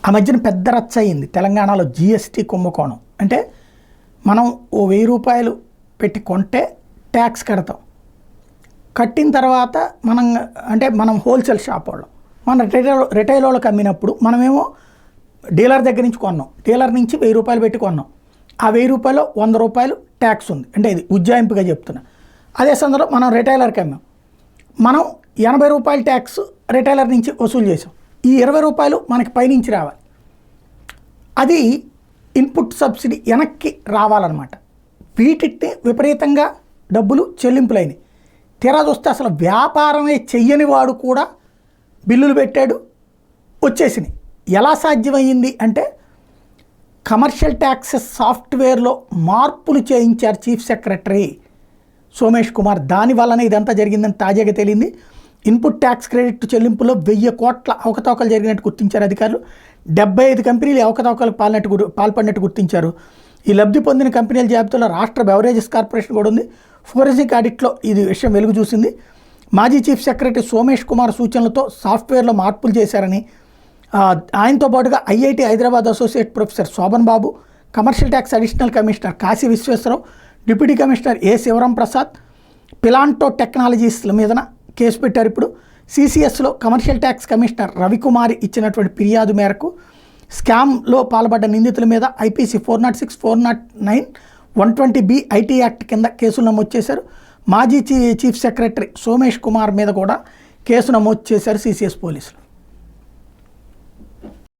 ఆ మధ్యన పెద్ద రచ్చ అయింది తెలంగాణలో జిఎస్టీ కుంభకోణం. అంటే మనం ఓ 1000 రూపాయలు పెట్టి కొంటే ట్యాక్స్ కడతాం, కట్టిన తర్వాత మనం హోల్సేల్ షాప్ వాళ్ళం, మన రిటైల్ వాళ్ళకి అమ్మినప్పుడు మనమేమో డీలర్ దగ్గర నుంచి కొన్నాం, డీలర్ నుంచి 1000 రూపాయలు పెట్టి కొన్నాం, ఆ 1000 రూపాయలు 100 రూపాయలు ట్యాక్స్ ఉంది. అంటే ఇది ఉజ్జాయింపుగా చెప్తున్నా. అదే సందర్భంలో మనం రిటైలర్కి అమ్మాం, మనం 80 రూపాయలు ట్యాక్స్ రిటైలర్ నుంచి వసూలు చేసాం, ఈ 20 రూపాయలు మనకి పైనుంచి రావాలి. అది ఇన్పుట్ సబ్సిడీ వెనక్కి రావాలన్నమాట. వీటిని విపరీతంగా డబ్బులు చెల్లింపులైనవి. తీరా చూస్తే అసలు వ్యాపారమే చెయ్యని వాడు కూడా బిల్లులు పెట్టాడు, వచ్చేసినాయి. ఎలా సాధ్యమయ్యింది అంటే కమర్షియల్ ట్యాక్సెస్ సాఫ్ట్వేర్లో మార్పులు చేయించారు చీఫ్ సెక్రటరీ సోమేష్ కుమార్. దానివల్లనే ఇదంతా జరిగిందని తాజాగా తేలింది. ఇన్పుట్ ట్యాక్స్ క్రెడిట్ చెల్లింపులో 1000 కోట్ల అవకతవకలు జరిగినట్టు గుర్తించారు అధికారులు. 75 కంపెనీలు అవకతవకలకు పాల్పడినట్టు గుర్తించారు. ఈ లబ్ధి పొందిన కంపెనీల జాబితాలో రాష్ట్ర బెవరేజెస్ కార్పొరేషన్ కూడా ఉంది. ఫోరెన్సిక్ ఆడిట్లో ఇది విషయం వెలుగు చూసింది. మాజీ చీఫ్ సెక్రటరీ సోమేష్ కుమార్ సూచనలతో సాఫ్ట్వేర్లో మార్పులు చేశారని, ఆయనతో పాటుగా IIT Hyderabad associate professor Shobhan Babu, commercial tax additional commissioner Kashi Visweswara Rao, deputy commissioner A Sivaram Prasad, పిలాంటో టెక్నాలజీస్ల మీదన కేసు పెట్టారు. ఇప్పుడు సిసిఎస్లో కమర్షియల్ ట్యాక్స్ కమిషనర్ రవికుమారి ఇచ్చినటువంటి ఫిర్యాదు మేరకు స్కామ్లో పాల్పడ్డ నిందితుల మీద ఐపీసీ 406, 409, 120B ఐటీ యాక్ట్ కింద కేసులు నమోదు చేశారు. మాజీ చీఫ్ సెక్రటరీ సోమేష్ కుమార్ మీద కూడా కేసు నమోదు చేశారు సిసిఎస్ పోలీసులు.